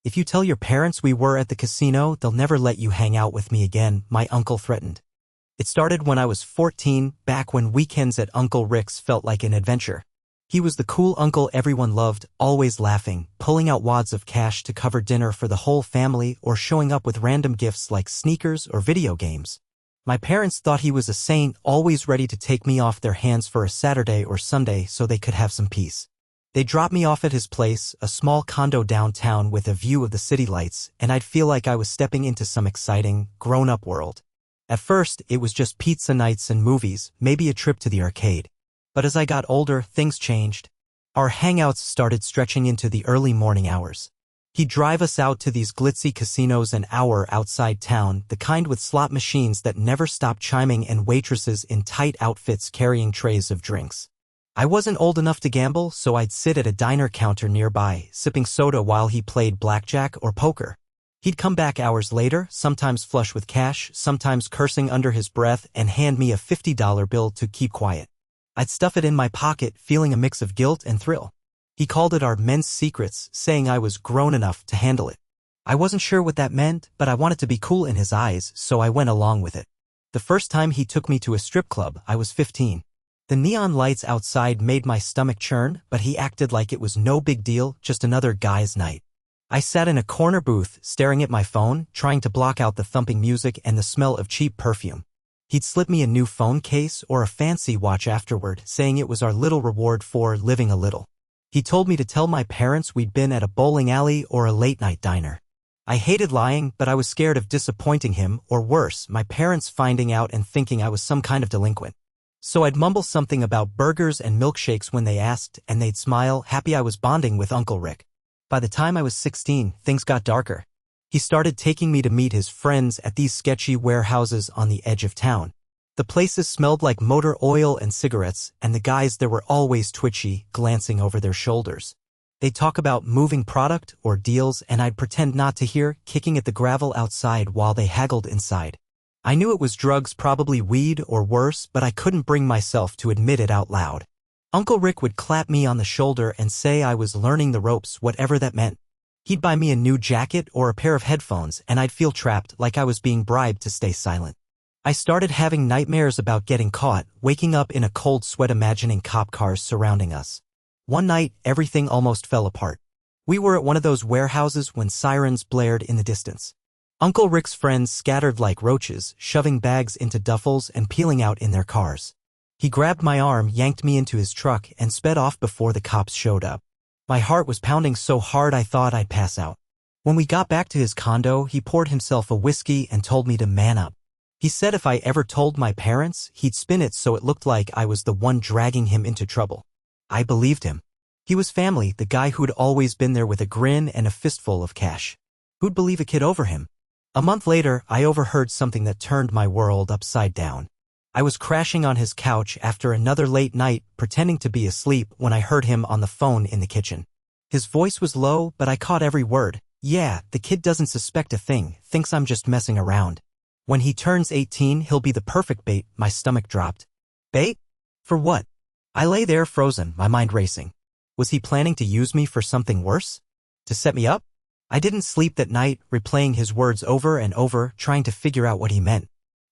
If you tell your parents we were at the casino, they'll never let you hang out with me again, my uncle threatened. It started when I was 14, back when weekends at Uncle Rick's felt like an adventure. He was the cool uncle everyone loved, always laughing, pulling out wads of cash to cover dinner for the whole family or showing up with random gifts like sneakers or video games. My parents thought he was a saint, always ready to take me off their hands for a Saturday or Sunday so they could have some peace. They dropped me off at his place, a small condo downtown with a view of the city lights, and I'd feel like I was stepping into some exciting, grown-up world. At first, it was just pizza nights and movies, maybe a trip to the arcade. But as I got older, things changed. Our hangouts started stretching into the early morning hours. He'd drive us out to these glitzy casinos an hour outside town, the kind with slot machines that never stopped chiming and waitresses in tight outfits carrying trays of drinks. I wasn't old enough to gamble, so I'd sit at a diner counter nearby, sipping soda while he played blackjack or poker. He'd come back hours later, sometimes flush with cash, sometimes cursing under his breath, and hand me a $50 bill to keep quiet. I'd stuff it in my pocket, feeling a mix of guilt and thrill. He called it our men's secrets, saying I was grown enough to handle it. I wasn't sure what that meant, but I wanted to be cool in his eyes, so I went along with it. The first time he took me to a strip club, I was 15. The neon lights outside made my stomach churn, but he acted like it was no big deal, just another guy's night. I sat in a corner booth, staring at my phone, trying to block out the thumping music and the smell of cheap perfume. He'd slip me a new phone case or a fancy watch afterward, saying it was our little reward for living a little. He told me to tell my parents we'd been at a bowling alley or a late-night diner. I hated lying, but I was scared of disappointing him, or worse, my parents finding out and thinking I was some kind of delinquent. So I'd mumble something about burgers and milkshakes when they asked, and they'd smile, happy I was bonding with Uncle Rick. By the time I was 16, things got darker. He started taking me to meet his friends at these sketchy warehouses on the edge of town. The places smelled like motor oil and cigarettes, and the guys there were always twitchy, glancing over their shoulders. They'd talk about moving product or deals, and I'd pretend not to hear, kicking at the gravel outside while they haggled inside. I knew it was drugs, probably weed or worse, but I couldn't bring myself to admit it out loud. Uncle Rick would clap me on the shoulder and say I was learning the ropes, whatever that meant. He'd buy me a new jacket or a pair of headphones, and I'd feel trapped, like I was being bribed to stay silent. I started having nightmares about getting caught, waking up in a cold sweat imagining cop cars surrounding us. One night, everything almost fell apart. We were at one of those warehouses when sirens blared in the distance. Uncle Rick's friends scattered like roaches, shoving bags into duffels and peeling out in their cars. He grabbed my arm, yanked me into his truck, and sped off before the cops showed up. My heart was pounding so hard I thought I'd pass out. When we got back to his condo, he poured himself a whiskey and told me to man up. He said if I ever told my parents, he'd spin it so it looked like I was the one dragging him into trouble. I believed him. He was family, the guy who'd always been there with a grin and a fistful of cash. Who'd believe a kid over him? A month later, I overheard something that turned my world upside down. I was crashing on his couch after another late night, pretending to be asleep when I heard him on the phone in the kitchen. His voice was low, but I caught every word. Yeah, the kid doesn't suspect a thing, thinks I'm just messing around. When he turns 18, he'll be the perfect bait. My stomach dropped. Bait? For what? I lay there frozen, my mind racing. Was he planning to use me for something worse? To set me up? I didn't sleep that night, replaying his words over and over, trying to figure out what he meant.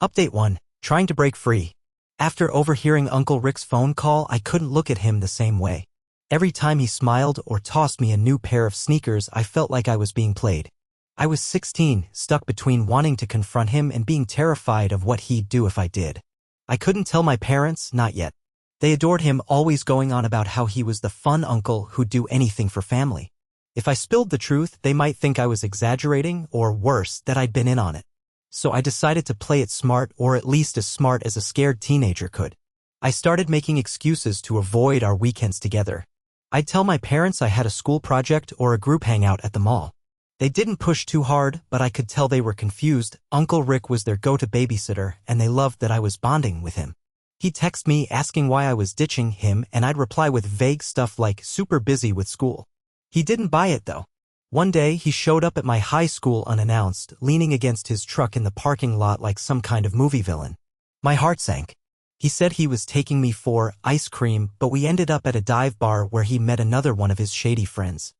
Update 1. Trying to break free. After overhearing Uncle Rick's phone call, I couldn't look at him the same way. Every time he smiled or tossed me a new pair of sneakers, I felt like I was being played. I was 16, stuck between wanting to confront him and being terrified of what he'd do if I did. I couldn't tell my parents, not yet. They adored him, always going on about how he was the fun uncle who'd do anything for family. If I spilled the truth, they might think I was exaggerating, or worse, that I'd been in on it. So I decided to play it smart, or at least as smart as a scared teenager could. I started making excuses to avoid our weekends together. I'd tell my parents I had a school project or a group hangout at the mall. They didn't push too hard, but I could tell they were confused. Uncle Rick was their go-to babysitter, and they loved that I was bonding with him. He'd text me asking why I was ditching him, and I'd reply with vague stuff like, super busy with school. He didn't buy it, though. One day, he showed up at my high school unannounced, leaning against his truck in the parking lot like some kind of movie villain. My heart sank. He said he was taking me for ice cream, but we ended up at a dive bar where he met another one of his shady friends.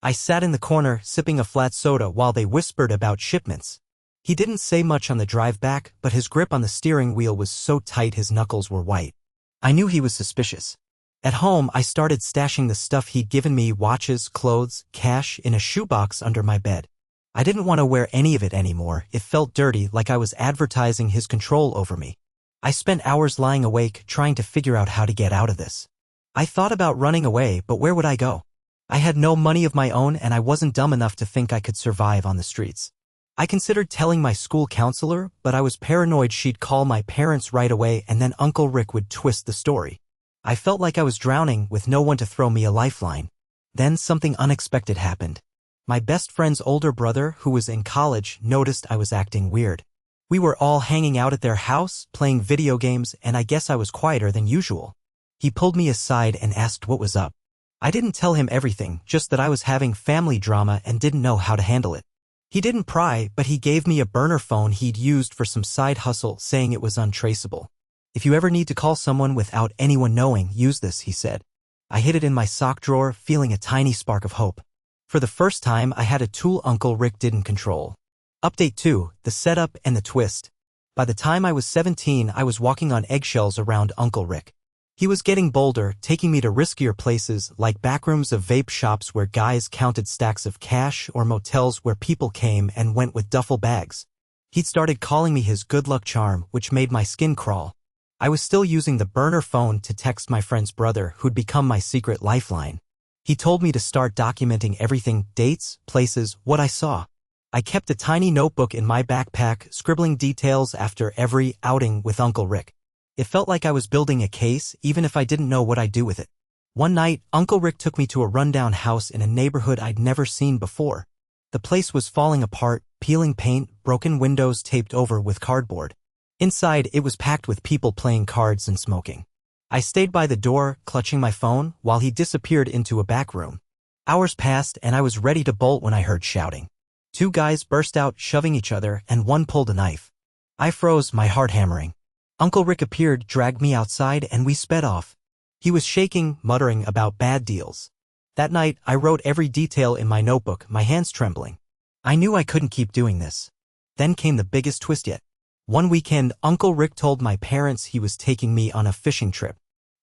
I sat in the corner, sipping a flat soda while they whispered about shipments. He didn't say much on the drive back, but his grip on the steering wheel was so tight his knuckles were white. I knew he was suspicious. At home, I started stashing the stuff he'd given me: watches, clothes, cash, in a shoebox under my bed. I didn't want to wear any of it anymore. It felt dirty, like I was advertising his control over me. I spent hours lying awake, trying to figure out how to get out of this. I thought about running away, but where would I go? I had no money of my own, and I wasn't dumb enough to think I could survive on the streets. I considered telling my school counselor, but I was paranoid she'd call my parents right away and then Uncle Rick would twist the story. I felt like I was drowning with no one to throw me a lifeline. Then something unexpected happened. My best friend's older brother, who was in college, noticed I was acting weird. We were all hanging out at their house, playing video games, and I guess I was quieter than usual. He pulled me aside and asked what was up. I didn't tell him everything, just that I was having family drama and didn't know how to handle it. He didn't pry, but he gave me a burner phone he'd used for some side hustle, saying it was untraceable. If you ever need to call someone without anyone knowing, use this, he said. I hid it in my sock drawer, feeling a tiny spark of hope. For the first time, I had a tool Uncle Rick didn't control. Update 2, the setup and the twist. By the time I was 17, I was walking on eggshells around Uncle Rick. He was getting bolder, taking me to riskier places like backrooms of vape shops where guys counted stacks of cash or motels where people came and went with duffel bags. He'd started calling me his good luck charm, which made my skin crawl. I was still using the burner phone to text my friend's brother, who'd become my secret lifeline. He told me to start documenting everything: dates, places, what I saw. I kept a tiny notebook in my backpack, scribbling details after every outing with Uncle Rick. It felt like I was building a case, even if I didn't know what I'd do with it. One night, Uncle Rick took me to a rundown house in a neighborhood I'd never seen before. The place was falling apart, peeling paint, broken windows taped over with cardboard. Inside, it was packed with people playing cards and smoking. I stayed by the door, clutching my phone, while he disappeared into a back room. Hours passed, and I was ready to bolt when I heard shouting. 2 guys burst out, shoving each other, and one pulled a knife. I froze, my heart hammering. Uncle Rick appeared, dragged me outside, and we sped off. He was shaking, muttering about bad deals. That night, I wrote every detail in my notebook, my hands trembling. I knew I couldn't keep doing this. Then came the biggest twist yet. One weekend, Uncle Rick told my parents he was taking me on a fishing trip.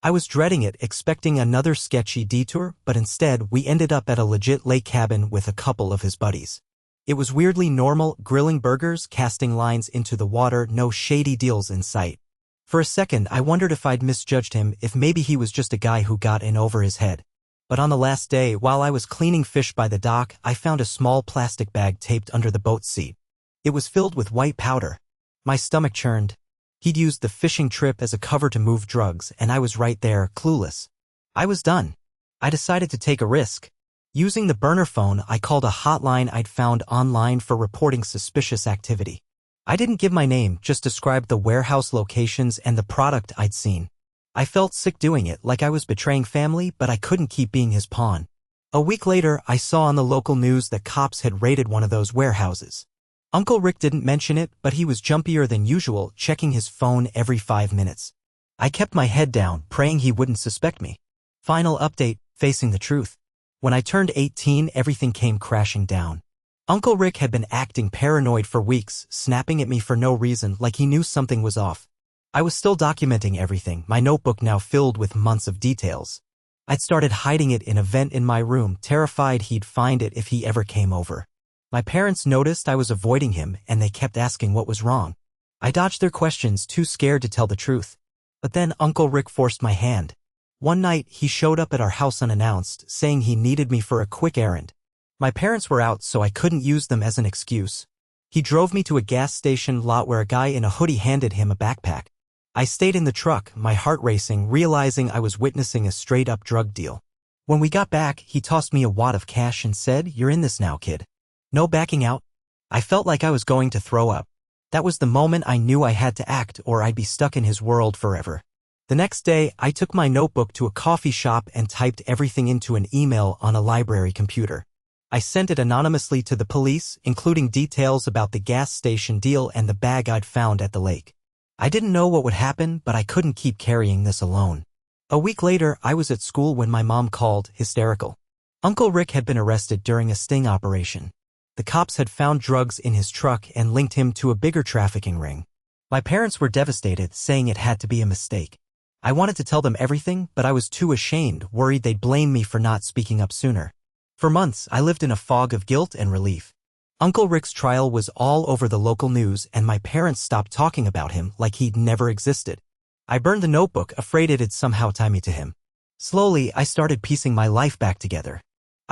I was dreading it, expecting another sketchy detour, but instead, we ended up at a legit lake cabin with a couple of his buddies. It was weirdly normal: grilling burgers, casting lines into the water, no shady deals in sight. For a second, I wondered if I'd misjudged him, if maybe he was just a guy who got in over his head. But on the last day, while I was cleaning fish by the dock, I found a small plastic bag taped under the boat seat. It was filled with white powder. My stomach churned. He'd used the fishing trip as a cover to move drugs, and I was right there, clueless. I was done. I decided to take a risk. Using the burner phone, I called a hotline I'd found online for reporting suspicious activity. I didn't give my name, just described the warehouse locations and the product I'd seen. I felt sick doing it, like I was betraying family, but I couldn't keep being his pawn. A week later, I saw on the local news that cops had raided one of those warehouses. Uncle Rick didn't mention it, but he was jumpier than usual, checking his phone every 5 minutes. I kept my head down, praying he wouldn't suspect me. Final update: facing the truth. When I turned 18, everything came crashing down. Uncle Rick had been acting paranoid for weeks, snapping at me for no reason, like he knew something was off. I was still documenting everything, my notebook now filled with months of details. I'd started hiding it in a vent in my room, terrified he'd find it if he ever came over. My parents noticed I was avoiding him, and they kept asking what was wrong. I dodged their questions, too scared to tell the truth. But then Uncle Rick forced my hand. One night, he showed up at our house unannounced, saying he needed me for a quick errand. My parents were out, so I couldn't use them as an excuse. He drove me to a gas station lot where a guy in a hoodie handed him a backpack. I stayed in the truck, my heart racing, realizing I was witnessing a straight-up drug deal. When we got back, he tossed me a wad of cash and said, "You're in this now, kid. No backing out." I felt like I was going to throw up. That was the moment I knew I had to act, or I'd be stuck in his world forever. The next day, I took my notebook to a coffee shop and typed everything into an email on a library computer. I sent it anonymously to the police, including details about the gas station deal and the bag I'd found at the lake. I didn't know what would happen, but I couldn't keep carrying this alone. A week later, I was at school when my mom called, hysterical. Uncle Rick had been arrested during a sting operation. The cops had found drugs in his truck and linked him to a bigger trafficking ring. My parents were devastated, saying it had to be a mistake. I wanted to tell them everything, but I was too ashamed, worried they'd blame me for not speaking up sooner. For months, I lived in a fog of guilt and relief. Uncle Rick's trial was all over the local news, and my parents stopped talking about him like he'd never existed. I burned the notebook, afraid it'd somehow tie me to him. Slowly, I started piecing my life back together.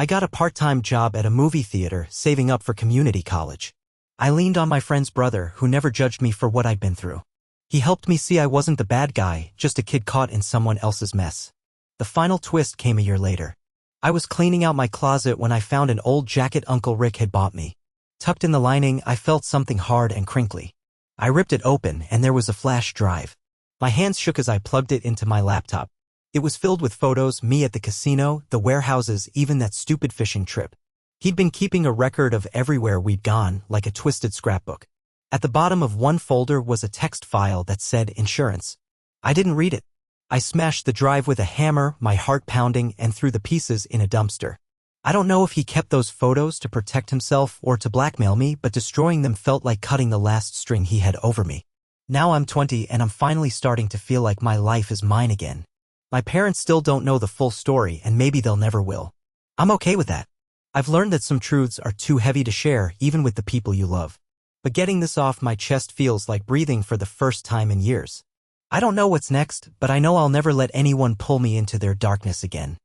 I got a part-time job at a movie theater, saving up for community college. I leaned on my friend's brother, who never judged me for what I'd been through. He helped me see I wasn't the bad guy, just a kid caught in someone else's mess. The final twist came a year later. I was cleaning out my closet when I found an old jacket Uncle Rick had bought me. Tucked in the lining, I felt something hard and crinkly. I ripped it open, and there was a flash drive. My hands shook as I plugged it into my laptop. It was filled with photos, me at the casino, the warehouses, even that stupid fishing trip. He'd been keeping a record of everywhere we'd gone, like a twisted scrapbook. At the bottom of one folder was a text file that said insurance. I didn't read it. I smashed the drive with a hammer, my heart pounding, and threw the pieces in a dumpster. I don't know if he kept those photos to protect himself or to blackmail me, but destroying them felt like cutting the last string he had over me. Now I'm 20 and I'm finally starting to feel like my life is mine again. My parents still don't know the full story, and maybe they'll never will. I'm okay with that. I've learned that some truths are too heavy to share, even with the people you love. But getting this off my chest feels like breathing for the first time in years. I don't know what's next, but I know I'll never let anyone pull me into their darkness again.